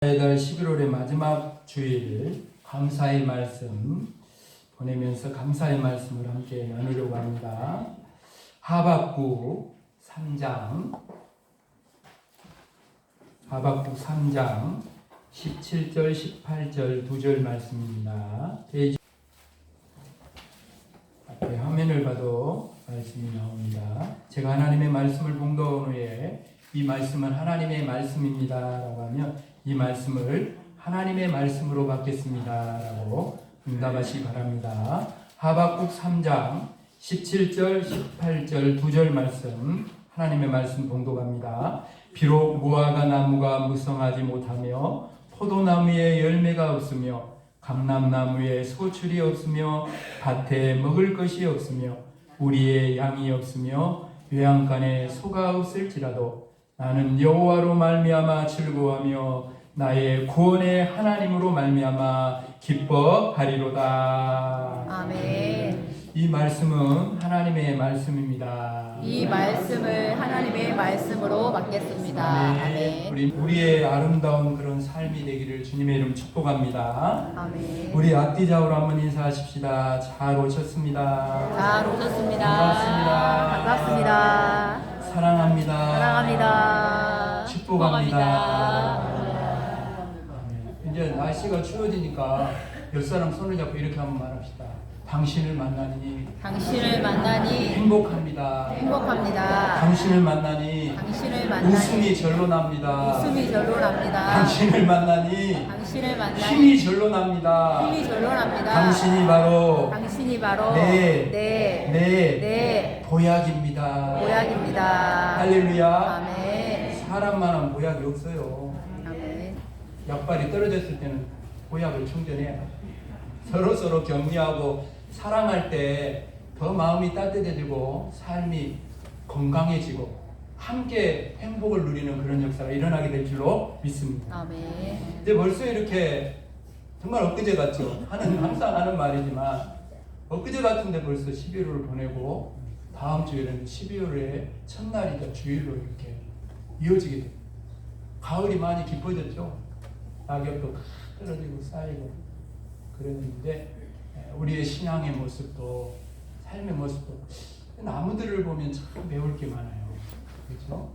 달 11월의 마지막 주일 감사의 말씀 보내면서 감사의 말씀을 함께 나누려고 합니다. 하박국 3장 17절 18절 2절 말씀입니다. 앞에 화면을 봐도 말씀이 나옵니다. 제가 하나님의 말씀을 봉독한 후에 이 말씀은 하나님의 말씀입니다 라고 하면 이 말씀을 하나님의 말씀으로 받겠습니다 라고 응답하시기 바랍니다. 하박국 3장 17절 18절 2절 말씀 하나님의 말씀 봉독합니다. 비록 무화과 나무가 무성하지 못하며 포도나무에 열매가 없으며 감람나무에 소출이 없으며 밭에 먹을 것이 없으며 우리의 양이 없으며 외양간에 소가 없을지라도 나는 여호와로 말미암아 즐거워하며 나의 구원의 하나님으로 말미암아 기뻐하리로다. 아멘. 이 말씀은 하나님의 말씀입니다. 이 말씀을 하나님의 말씀으로 받겠습니다. 아멘. 우리의 아름다운 그런 삶이 되기를 주님의 이름 축복합니다. 아멘. 우리 앞뒤 좌우로 한번 인사하십시다. 잘 오셨습니다. 잘 오셨습니다. 반갑습니다. 반갑습니다. 사랑합니다. 사랑합니다. 축복합니다. 이제 날씨가 추워지니까 옆 사람 손을 잡고 이렇게 한번 말합시다. 당신을 만나니 행복합니다. 행복합니다. 당신을 만나니 웃음이 절로 납니다. 웃음이 절로 납니다. 당신을 만나니 힘이 절로 납니다. 힘이 절로 납니다. 당신이 바로 내 보약입니다. 보약입니다. 할렐루야. 아멘. 사람만한 보약이 없어요. 아멘. 약발이 떨어졌을 때는 보약을 충전해야 돼. 서로 격려하고 사랑할 때 더 마음이 따뜻해지고 삶이 건강해지고 함께 행복을 누리는 그런 역사가 일어나게 될 줄로 믿습니다. 아멘. 이제 벌써 이렇게 정말 엊그제 같죠. 항상 하는 말이지만 엊그제 같은데 벌써 12월을 보내고 다음 주에는 12월의 첫날이자 주일로 이렇게 이어지게 됩니다. 가을이 많이 깊어졌죠. 낙엽도 떨어지고 쌓이고 그랬는데 우리의 신앙의 모습도 삶의 모습도 나무들을 보면 참 배울 게 많아요. 그렇죠?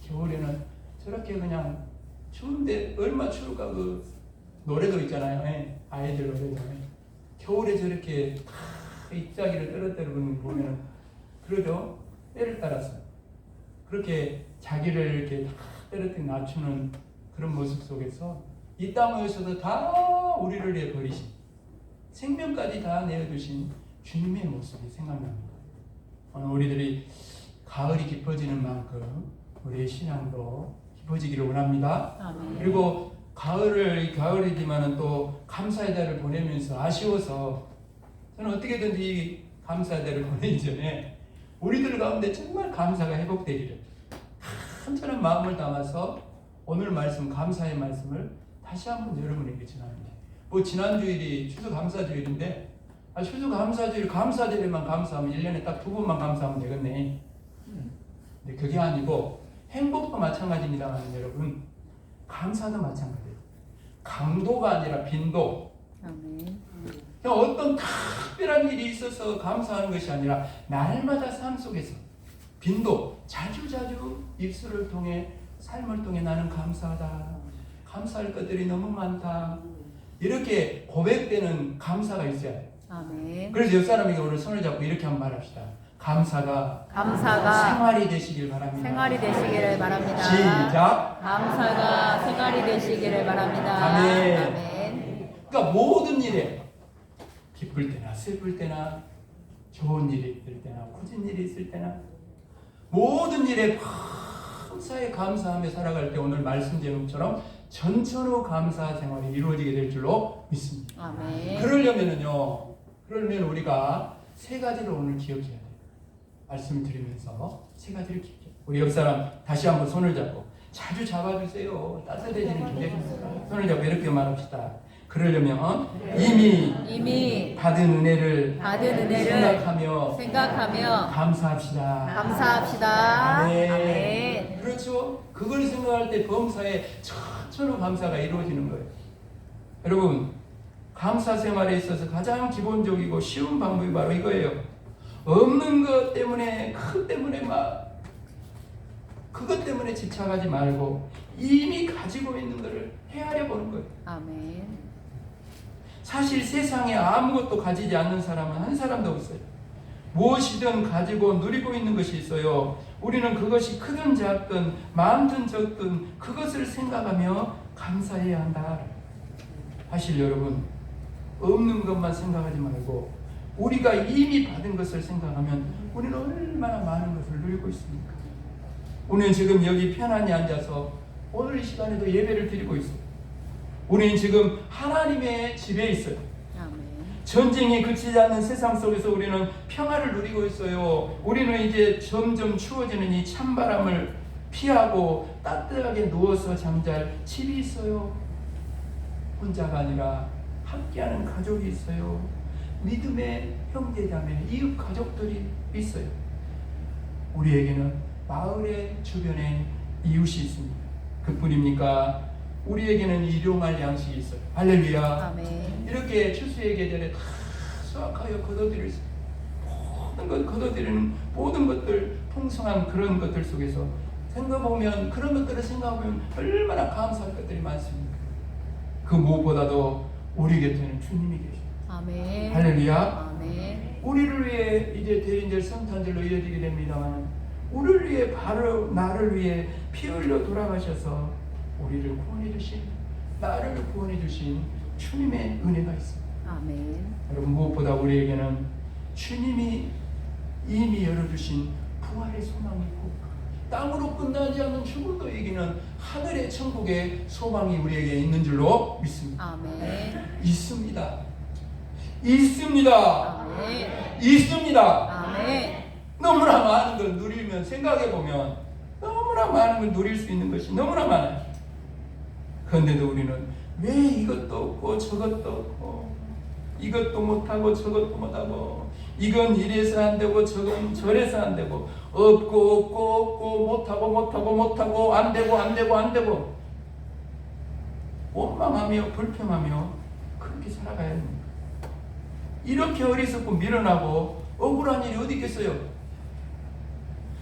겨울에는 저렇게 그냥 추운데 얼마 추울까 그 노래도 있잖아요. 아이들 노래도. 겨울에 저렇게 잎사귀를 떨어뜨리는 거 보면 그러죠. 때를 따라서 그렇게 자기를 이렇게 떨어뜨려 낮추는 그런 모습 속에서 이 땅에서도 다 우리를 위해 버리신 생명까지 다 내어두신 주님의 모습이 생각납니다. 오늘 우리들이 가을이 깊어지는 만큼 우리의 신앙도 깊어지기를 원합니다. 아멘. 그리고 가을이지만은 또 감사의 달을 보내면서 아쉬워서 저는 어떻게든지 감사의 달을 보내기 전에 우리들 가운데 정말 감사가 회복되기를 간절한 마음을 담아서 오늘 말씀 감사의 말씀을 다시 한번 여러분에게 전합니다. 지난 주일이 추수감사주일인데 추수감사주일 감사절에만 감사하면 1년에 딱 2번만 감사하면 되겠네. 근데 그게 아니고 행복도 마찬가지입니다만 여러분 감사도 마찬가지예요. 강도가 아니라 빈도. 아멘. 어떤 특별한 일이 있어서 감사하는 것이 아니라 날마다 삶 속에서 빈도 자주 입술을 통해 삶을 통해 나는 감사하다. 감사할 것들이 너무 많다. 이렇게 고백되는 감사가 있어야 돼요. 아멘. 그래서 옆 사람에게 오늘 손을 잡고 이렇게 한번 말합시다. 감사가 생활이 되시길 바랍니다. 생활이 되시기를 바랍니다. 시작. 감사가 생활이 되시기를 바랍니다. 아멘. 아멘. 그러니까 모든 일에 기쁠 때나 슬플 때나 좋은 일이 있을 때나 굳은 일이 있을 때나 모든 일에 감사에 감사하며 살아갈 때 오늘 말씀 제목처럼 전천후 감사 생활이 이루어지게 될 줄로 믿습니다. 아멘. 그러면 우리가 세 가지를 오늘 기억해야 돼요. 말씀을 드리면서 세 가지를 기억해요. 우리 옆 사람 다시 한번 손을 잡고 자주 잡아주세요. 따뜻해지는 기대입니다. 손을 잡고 이렇게 말합시다. 그러려면 이미 받은 은혜를 생각하며 감사합시다. 감사합시다. 아멘. 그렇죠? 그걸 생각할 때 범사에 천천후 감사가 이루어지는 거예요. 여러분, 감사 생활에 있어서 가장 기본적이고 쉬운 방법이 바로 이거예요. 없는 것 때문에, 그것 때문에 그것 때문에 집착하지 말고 이미 가지고 있는 것을 헤아려 보는 거예요. 아멘. 사실 세상에 아무것도 가지지 않는 사람은 한 사람도 없어요. 무엇이든 가지고 누리고 있는 것이 있어요. 우리는 그것이 크든 작든 많든 적든 그것을 생각하며 감사해야 한다. 사실 여러분, 없는 것만 생각하지 말고 우리가 이미 받은 것을 생각하면 우리는 얼마나 많은 것을 누리고 있습니까? 우리는 지금 여기 편안히 앉아서 오늘 이 시간에도 예배를 드리고 있어요. 우리는 지금 하나님의 집에 있어요. 아멘. 전쟁이 그치지 않는 세상 속에서 우리는 평화를 누리고 있어요. 우리는 이제 점점 추워지는 이 찬바람을 피하고 따뜻하게 누워서 잠잘 집이 있어요. 혼자가 아니라 함께하는 가족이 있어요. 믿음의 형제자매, 이웃 가족들이 있어요. 우리에게는 마을의 주변에 이웃이 있습니다. 그뿐입니까? 우리에게는 일용할 양식이 있어요. 할렐루야. 아멘. 이렇게 추수의 계절에 다 수확하여 거둬들일 수, 모든 것 거둬들이는 모든 것들, 풍성한 그런 것들 속에서 생각해보면, 그런 것들을 생각하면 얼마나 감사할 것들이 많습니까? 그 무엇보다도 우리 곁에는 주님이 계십니다. 아멘. 할렐루야. 아멘. 우리를 위해 이제 대인절 성탄절로 이어지게 됩니다만, 우리를 위해, 바로 나를 위해 피 흘려 돌아가셔서 우리를 구원해 주신, 나를 구원해 주신 주님의 은혜가 있습니다. 아멘. 여러분, 무엇보다 우리에게는 주님이 이미 열어주신 부활의 소망이 있고, 땅으로 끝나지 않는 죽음도 이기는 하늘의 천국의 소망이 우리에게 있는 줄로 믿습니다. 아멘. 있습니다. 있습니다. 아멘. 있습니다. 아멘. 너무나 많은 걸 누리면, 생각해보면 너무나 많은 걸 누릴 수 있는 것이 너무나 많아요. 그런데도 우리는 왜 이것도 없고 저것도 없고, 이것도 못하고 저것도 못하고, 이건 이래서 안 되고 저건 저래서 안 되고, 없고 못하고 안 되고 원망하며 불평하며 그렇게 살아가야 합니다. 이렇게 어리석고 미련하고 억울한 일이 어디 있겠어요?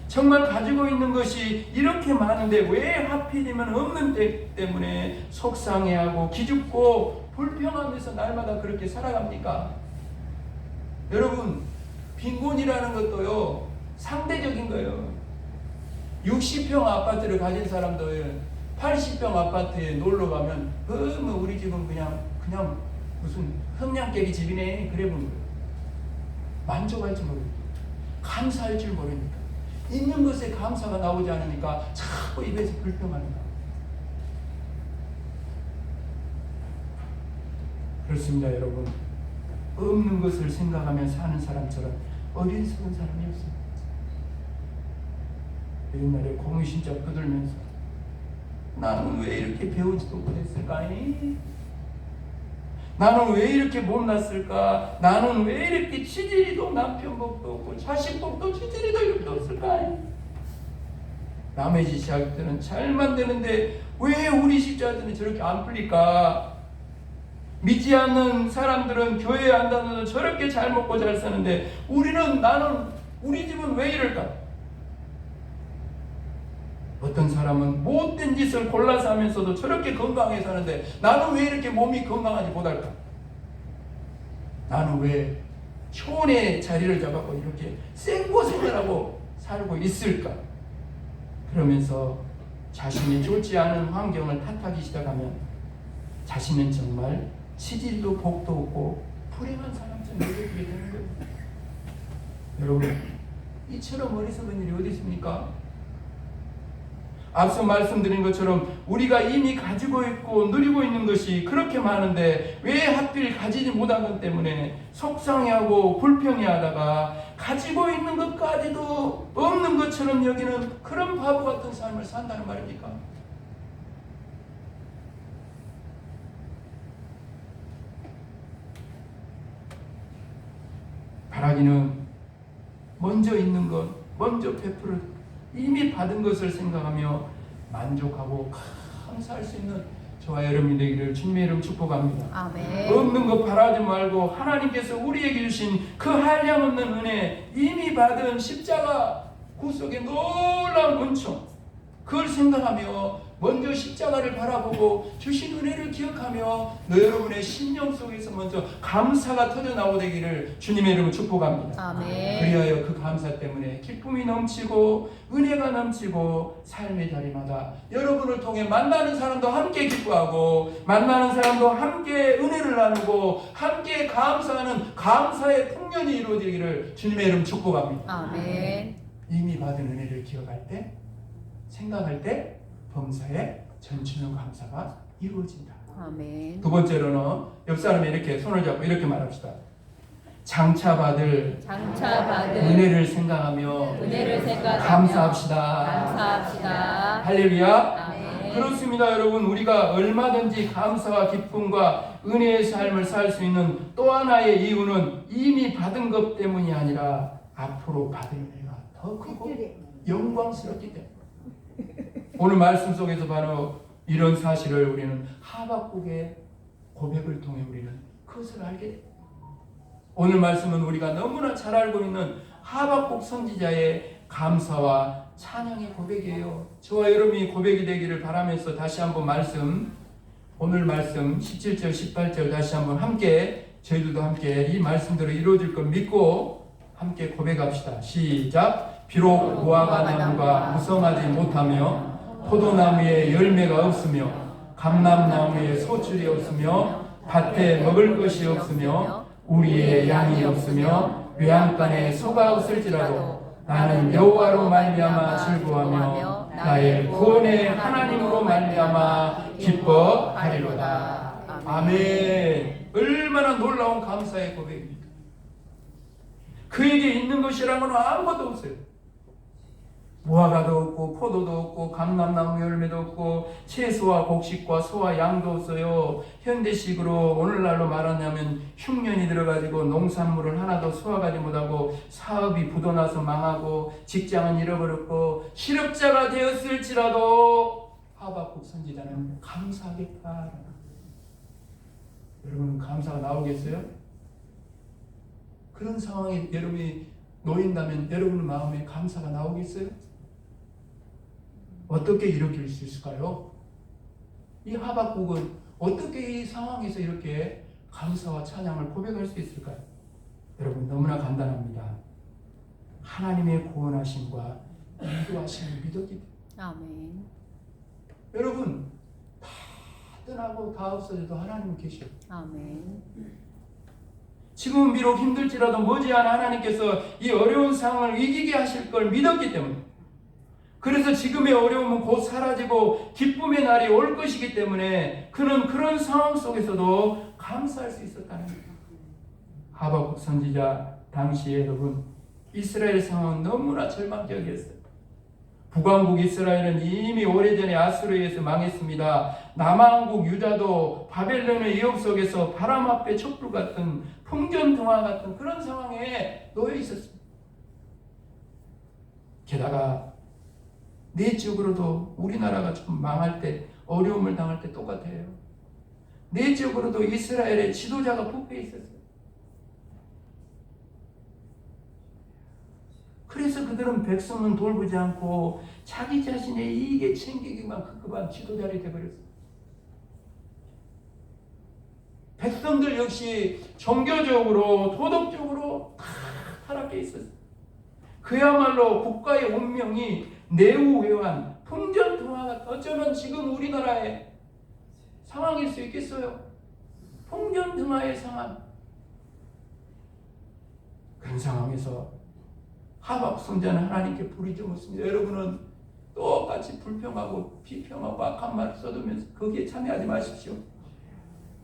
정말 가지고 있는 것이 이렇게 많은데 왜 하필이면 없는 데 때문에 속상해하고 기죽고 불평하면서 날마다 그렇게 살아갑니까? 여러분, 빈곤이라는 것도요, 상대적인 거예요. 60평 아파트를 가진 사람도 80평 아파트에 놀러 가면 뭐 우리 집은 그냥 무슨 흥냥깨기 집이네, 그래 보는 거예요. 만족할 줄 모르니까, 감사할 줄 모르니까, 있는 것에 감사가 나오지 않으니까 자꾸 입에서 불평하는 거예요. 그렇습니다, 여러분. 없는 것을 생각하며 사는 사람처럼 어리석은 사람이 없습니다. 옛날에 고무신짝 두들면서 나는 왜 이렇게 배우지도 못했을까? 나는 왜 이렇게 못났을까? 나는 왜 이렇게 치질이도 남편 복도 없고 자식 복도 치질이도 이렇게 없을까? 남의 집사들은 잘 만드는데 왜 우리 집사들은 저렇게 안 풀릴까? 믿지 않는 사람들은 교회에 안 다녀도 저렇게 잘 먹고 잘 사는데 우리 집은 왜 이럴까? 어떤 사람은 못된 짓을 골라서 하면서도 저렇게 건강하게 사는데 나는 왜 이렇게 몸이 건강하지 못할까? 나는 왜 초원의 자리를 잡아서 이렇게 생고생을 하고 살고 있을까? 그러면서 자신이 좋지 않은 환경을 탓하기 시작하면 자신은 정말 치질도 복도 없고 불행한 사람처럼 느껴지게 되는 거예요. 여러분, 이처럼 어리석은 일이 어디 있습니까? 앞서 말씀드린 것처럼 우리가 이미 가지고 있고 누리고 있는 것이 그렇게 많은데 왜 하필 가지지 못한 것 때문에 속상해하고 불평해하다가 가지고 있는 것까지도 없는 것처럼 여기는 그런 바보 같은 삶을 산다는 말입니까? 바라기는 먼저 있는 것, 먼저 베풀어 이미 받은 것을 생각하며 만족하고 감사할 수 있는 저와 여러분이 되기를 주님의 이름 축복합니다. 아멘. 없는 것 바라지 말고 하나님께서 우리에게 주신 그 한량없는 은혜, 이미 받은 십자가 구속의 놀라운 은총, 그걸 생각하며 먼저 십자가를 바라보고 주신 은혜를 기억하며 너 여러분의 심령 속에서 먼저 감사가 터져나오되기를 주님의 이름으로 축복합니다. 아멘. 그리하여 그 감사 때문에 기쁨이 넘치고 은혜가 넘치고 삶의 자리마다 여러분을 통해 만나는 사람도 함께 기뻐하고 만나는 사람도 함께 은혜를 나누고 함께 감사하는 감사의 풍년이 이루어지기를 주님의 이름 축복합니다. 아멘. 이미 받은 은혜를 기억할 때, 생각할 때 범사에 전치는 감사가 이루어진다. 아멘. 두 번째로는 옆 사람이 이렇게 손을 잡고 이렇게 말합시다. 장차받을 은혜를 생각하며 감사합시다. 감사합시다. 할렐루야. 아멘. 그렇습니다, 여러분. 우리가 얼마든지 감사와 기쁨과 은혜의 삶을 살 수 있는 또 하나의 이유는 이미 받은 것 때문이 아니라 앞으로 받을 은혜가 더 크고 영광스럽기 때문에. 오늘 말씀 속에서 바로 이런 사실을 우리는 하박국의 고백을 통해 우리는 그것을 알게 됩니다. 오늘 말씀은 우리가 너무나 잘 알고 있는 하박국 선지자의 감사와 찬양의 고백이에요. 저와 여러분이 고백이 되기를 바라면서 다시 한번 오늘 말씀 17절 18절 다시 한번 함께 저희들도 함께 이 말씀대로 이루어질 걸 믿고 함께 고백합시다. 시작. 비록 무화과 나무가 무성하지 못하며 포도나무에 열매가 없으며 감람나무에 소출이 없으며 밭에 먹을 것이 없으며 우리의 양이 없으며 외양간에 소가 없을지라도 나는 여호와로 말미암아 즐거워하며 나의 구원의 하나님으로 말미암아 기뻐하리로다. 아멘. 얼마나 놀라운 감사의 고백입니까? 그에게 있는 것이라는 건 아무것도 없어요. 무화과도 없고 포도도 없고 감람나무 열매도 없고 채소와 곡식과 소와 양도 없어요. 현대식으로 오늘날로 말하자면 흉년이 들어가지고 농산물을 하나도 수확하지 못하고 사업이 부도나서 망하고 직장은 잃어버렸고 실업자가 되었을지라도 하박국 선지자는 감사하겠다. 여러분 감사가 나오겠어요? 그런 상황에 여러분이 놓인다면 여러분 마음에 감사가 나오겠어요? 어떻게 일으킬 수 있을까요? 이 하박국은 어떻게 이 상황에서 이렇게 감사와 찬양을 고백할 수 있을까요? 여러분 너무나 간단합니다. 하나님의 구원하심과 인도하심을 믿었기 때문에. 아멘. 여러분 다 떠나고 다 없어져도 하나님은 계셔. 아멘. 지금 비록 힘들지라도 머지않아 하나님께서 이 어려운 상황을 이기게 하실 걸 믿었기 때문에, 그래서 지금의 어려움은 곧 사라지고 기쁨의 날이 올 것이기 때문에 그는 그런 상황 속에서도 감사할 수 있었다는 거예요. 하박국 선지자 당시에 여러분 이스라엘 상황은 너무나 절망적이었어요. 북왕국 이스라엘은 이미 오래전에 아수르에 의해서 망했습니다. 남왕국 유다도 바벨론의 위협 속에서 바람 앞에 촛불 같은 풍전등화 같은 그런 상황에 놓여 있었습니다. 게다가 내적으로도 우리나라가 좀 망할 때 어려움을 당할 때 똑같아요. 내적으로도 이스라엘의 지도자가 부패해 있었어요. 그래서 그들은 백성은 돌보지 않고 자기 자신의 이익에 챙기기만 급급한 지도자들이 되어버렸어요. 백성들 역시 종교적으로 도덕적으로 다 타락해 있었어요. 그야말로 국가의 운명이 내우회환, 풍전등화, 어쩌면 지금 우리나라의 상황일 수 있겠어요. 풍전등화의 상황. 그런 상황에서 하박국 선지자는 하나님께 부르짖었습니다. 여러분은 똑같이 불평하고 비평하고 악한 말을 써두면서 거기에 참여하지 마십시오.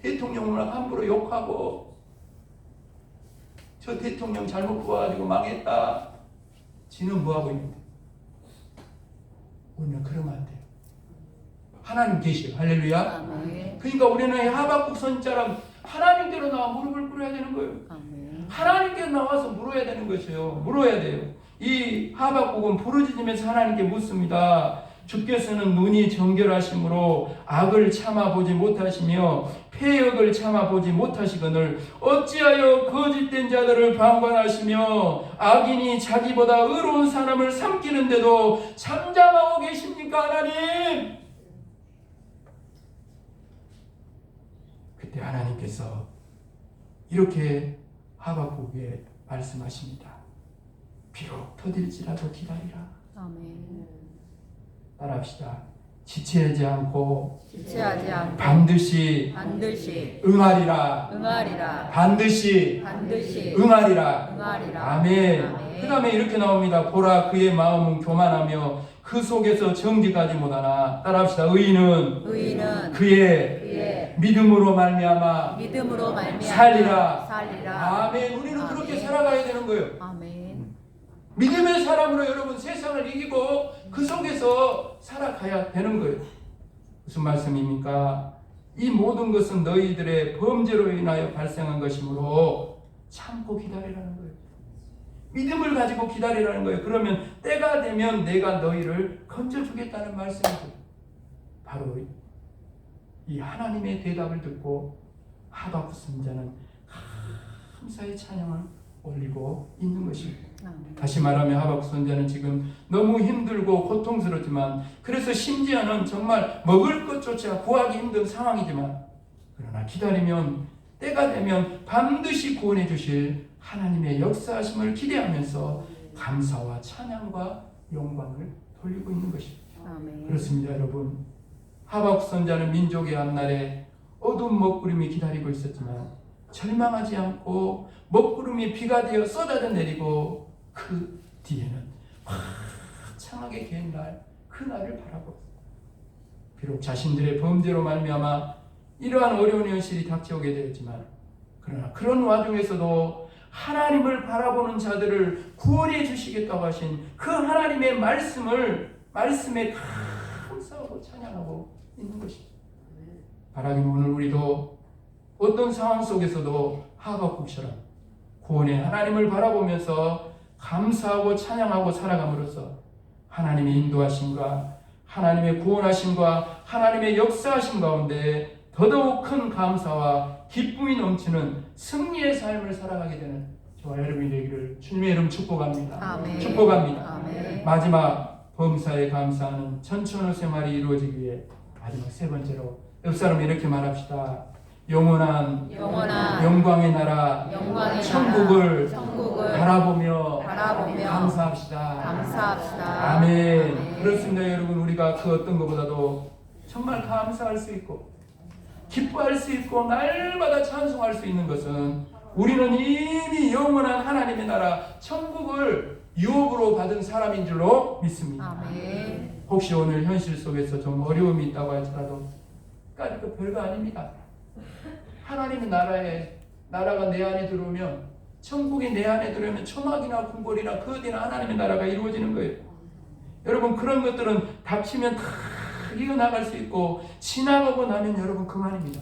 대통령을 함부로 욕하고 저 대통령 잘못 구워가지고 망했다. 지는 뭐하고 있는데? 우리는 그러면 안 돼요. 하나님 계시요. 할렐루야. 아멘. 그러니까 우리는 하박국 선지자랑 하나님께로 나와 무릎을 꿇어야 되는 거예요. 아멘. 하나님께 나와서 물어야 되는 것이에요. 물어야 돼요. 이 하박국은 부르짖으면서 하나님께 묻습니다. 주께서는 눈이 정결하심으로 악을 참아보지 못하시며 패역을 참아보지 못하시거늘 어찌하여 거짓된 자들을 방관하시며 악인이 자기보다 의로운 사람을 삼키는데도 잠잠하고 계십니까 하나님? 그때 하나님께서 이렇게 하박국에 말씀하십니다. 비록 더딜지라도 기다리라. 아멘. 따라합시다. 지체하지 않고 지체하지 않고 반드시 응하리라. 응하리라. 반드시 응하리라. 응하리라. 아멘. 아멘. 그 다음에 이렇게 나옵니다. 보라 그의 마음은 교만하며 그 속에서 정직하지 못하나. 따라합시다. 의인은 그의 믿음으로 말미암아 살리라. 아멘. 우리는 아멘. 그렇게 살아가야 되는 거예요. 아멘. 믿음의 사람으로 여러분 세상을 이기고 그 속에서 살아가야 되는 거예요. 무슨 말씀입니까? 이 모든 것은 너희들의 범죄로 인하여 발생한 것이므로 참고 기다리라는 거예요. 믿음을 가지고 기다리라는 거예요. 그러면 때가 되면 내가 너희를 건져주겠다는 말씀이죠. 바로 이 하나님의 대답을 듣고 하박국 선지자는 감사의 찬양을 올리고 있는 것입니다. 다시 말하면 하박국 선지자는 지금 너무 힘들고 고통스럽지만, 그래서 심지어는 정말 먹을 것조차 구하기 힘든 상황이지만, 그러나 기다리면 때가 되면 반드시 구원해 주실 하나님의 역사하심을 기대하면서 감사와 찬양과 영광을 돌리고 있는 것입니다. 아멘. 그렇습니다, 여러분. 하박국 선지자는 민족의 앞날에 어두운 먹구름이 기다리고 있었지만 절망하지 않고 먹구름이 비가 되어 쏟아져 내리고 그 뒤에는 화창하게 갠 날, 그 날을 바라보고, 비록 자신들의 범죄로 말미암아 이러한 어려운 현실이 닥쳐오게 되었지만, 그러나 그런 와중에서도 하나님을 바라보는 자들을 구원해 주시겠다고 하신 그 하나님의 말씀에 감사하고 찬양하고 있는 것입니다. 바라기는 오늘 우리도 어떤 상황 속에서도 하박국처럼 구원의 하나님을 바라보면서 감사하고 찬양하고 살아감으로써 하나님의 인도하심과 하나님의 구원하심과 하나님의 역사하심 가운데 더더욱 큰 감사와 기쁨이 넘치는 승리의 삶을 살아가게 되는 저와 여러분이 되기를 주님의 이름 축복합니다. 아멘. 축복합니다. 아멘. 마지막 범사에 감사하는 천천의 생활이 이루어지기 위해 마지막 세 번째로 옆 사람 이렇게 말합시다. 영원한 영광의 나라 천국을 바라보며 감사합시다. 아멘. 그렇습니다, 여러분. 우리가 그 어떤 것보다도 정말 감사할 수 있고 기뻐할 수 있고 날마다 찬송할 수 있는 것은 우리는 이미 영원한 하나님의 나라 천국을 유업으로 받은 사람인 줄로 믿습니다. 아멘. 혹시 오늘 현실 속에서 좀 어려움이 있다고 할지라도 그러니까 별거 아닙니다. 하나님의 나라가 내 안에 들어오면, 천국이 내 안에 들어오면 초막이나 궁궐이나 그 어디나 하나님의 나라가 이루어지는 거예요. 여러분, 그런 것들은 닥치면 다 이어나갈 수 있고 지나가고 나면 여러분 그만입니다.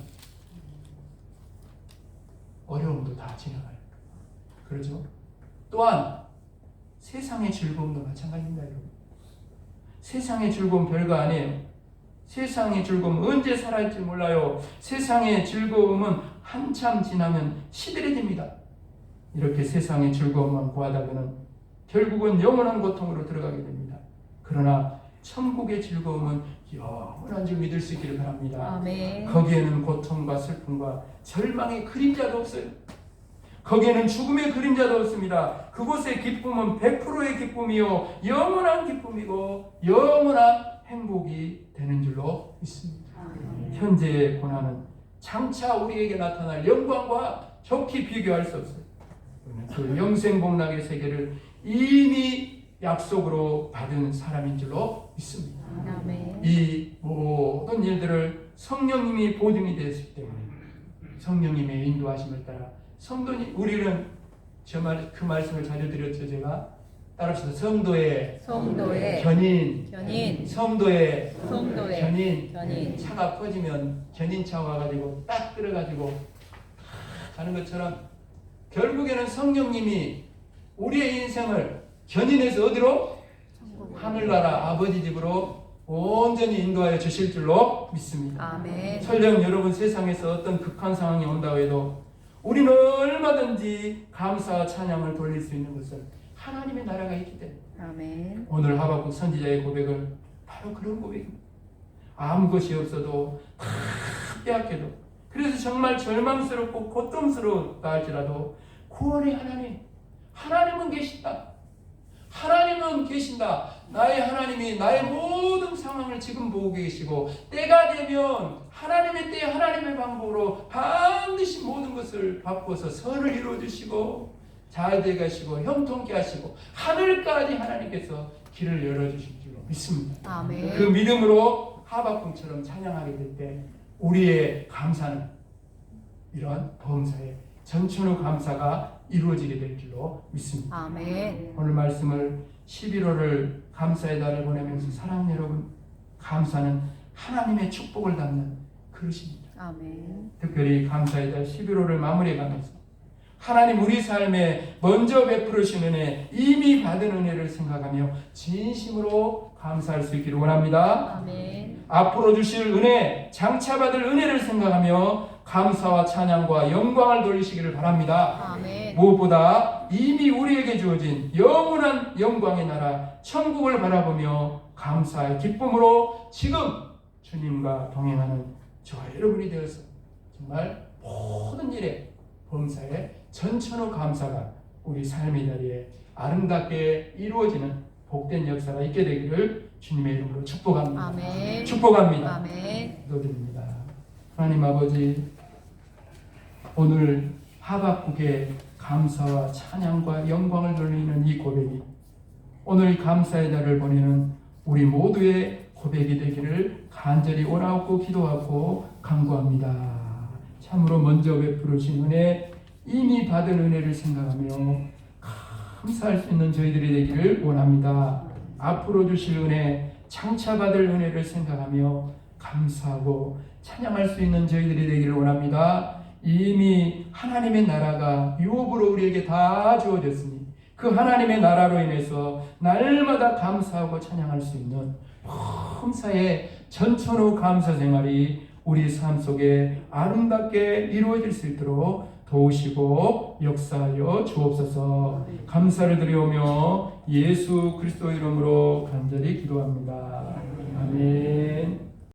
어려움도 다 지나가요. 그렇죠? 또한 세상의 즐거움도 마찬가지입니다, 여러분. 세상의 즐거움 별거 아니에요. 세상의 즐거움은 언제 살아있지 몰라요. 세상의 즐거움은 한참 지나면 시들해집니다. 이렇게 세상의 즐거움만 구하다가는 결국은 영원한 고통으로 들어가게 됩니다. 그러나 천국의 즐거움은 영원한 줄 믿을 수 있기를 바랍니다. 아멘. 거기에는 고통과 슬픔과 절망의 그림자도 없어요. 거기에는 죽음의 그림자도 없습니다. 그곳의 기쁨은 100%의 기쁨이요 영원한 기쁨이고 영원한 행복이 되는 줄로 믿습니다. 현재의 고난은 장차 우리에게 나타날 영광과 좋게 비교할 수 없어요. 그 영생복락의 세계를 이미 약속으로 받은 사람인 줄로 믿습니다. 아멘. 이 모든 일들을 성령님이 보증이 되었기 때문에 성령님의 인도하심을 따라 성도님, 우리는 그 말씀을 자주 드렸죠. 제가 따라합시다. 성도의 견인, 성도의 견인. 차가 꺼지면 견인차 와가지고 딱 들어가지고 가는 것처럼 결국에는 성령님이 우리의 인생을 견인해서 어디로? 천국으로. 하늘나라 아버지 집으로 온전히 인도하여 주실 줄로 믿습니다. 아멘. 설령 여러분 세상에서 어떤 극한 상황이 온다고 해도 우리는 얼마든지 감사와 찬양을 돌릴 수 있는 것은 하나님의 나라가 있기 때문에 아멘. 오늘 하박국 선지자의 고백은 바로 그런 고백입니다. 아무것이 없어도 다 빼앗겨도 그래서 정말 절망스럽고 고통스러웠다 할지라도 구원의 하나님은 계신다. 하나님은 계신다. 나의 하나님이 나의 모든 상황을 지금 보고 계시고 때가 되면 하나님의 때 하나님의 방법으로 반드시 모든 것을 바꾸어서 선을 이루어주시고 잘 되게 하시고 형통케 하시고 하늘까지 하나님께서 길을 열어주실 줄로 믿습니다. 아멘. 그 믿음으로 하박국처럼 찬양하게 될 때 우리의 감사는 이런 범사에 전천후 감사가 이루어지게 될 줄로 믿습니다. 아멘. 오늘 말씀을 11월을 감사의 달을 보내면서 사랑하는 여러분, 감사는 하나님의 축복을 담는 그릇입니다. 아멘. 특별히 감사의 달 11월을 마무리해가면서 하나님 우리 삶에 먼저 베풀으신 은혜, 이미 받은 은혜를 생각하며 진심으로 감사할 수 있기를 원합니다. 아멘. 앞으로 주실 은혜, 장차 받을 은혜를 생각하며 감사와 찬양과 영광을 돌리시기를 바랍니다. 아멘. 무엇보다 이미 우리에게 주어진 영원한 영광의 나라 천국을 바라보며 감사의 기쁨으로 지금 주님과 동행하는 저와 여러분이 되어서 정말 모든 일에 범사에 전천후 감사가 우리 삶의 자리에 아름답게 이루어지는 복된 역사가 있게 되기를 주님의 이름으로 축복합니다. 아멘. 축복합니다. 아멘. 기도드립니다. 하나님 아버지, 오늘 하박국의 감사와 찬양과 영광을 돌리는 이 고백이 오늘 감사의 날을 보내는 우리 모두의 고백이 되기를 간절히 원하고 기도하고 간구합니다. 참으로 먼저 베풀으신 은혜, 이미 받은 은혜를 생각하며 감사할 수 있는 저희들이 되기를 원합니다. 앞으로 주실 은혜, 장차 받을 은혜를 생각하며 감사하고 찬양할 수 있는 저희들이 되기를 원합니다. 이미 하나님의 나라가 유업으로 우리에게 다 주어졌으니 그 하나님의 나라로 인해서 날마다 감사하고 찬양할 수 있는 범사의 전천후 감사 생활이 우리 삶 속에 아름답게 이루어질 수 있도록 도우시고 역사하여 주옵소서. 감사를 드리오며 예수 그리스도 이름으로 간절히 기도합니다. 아멘.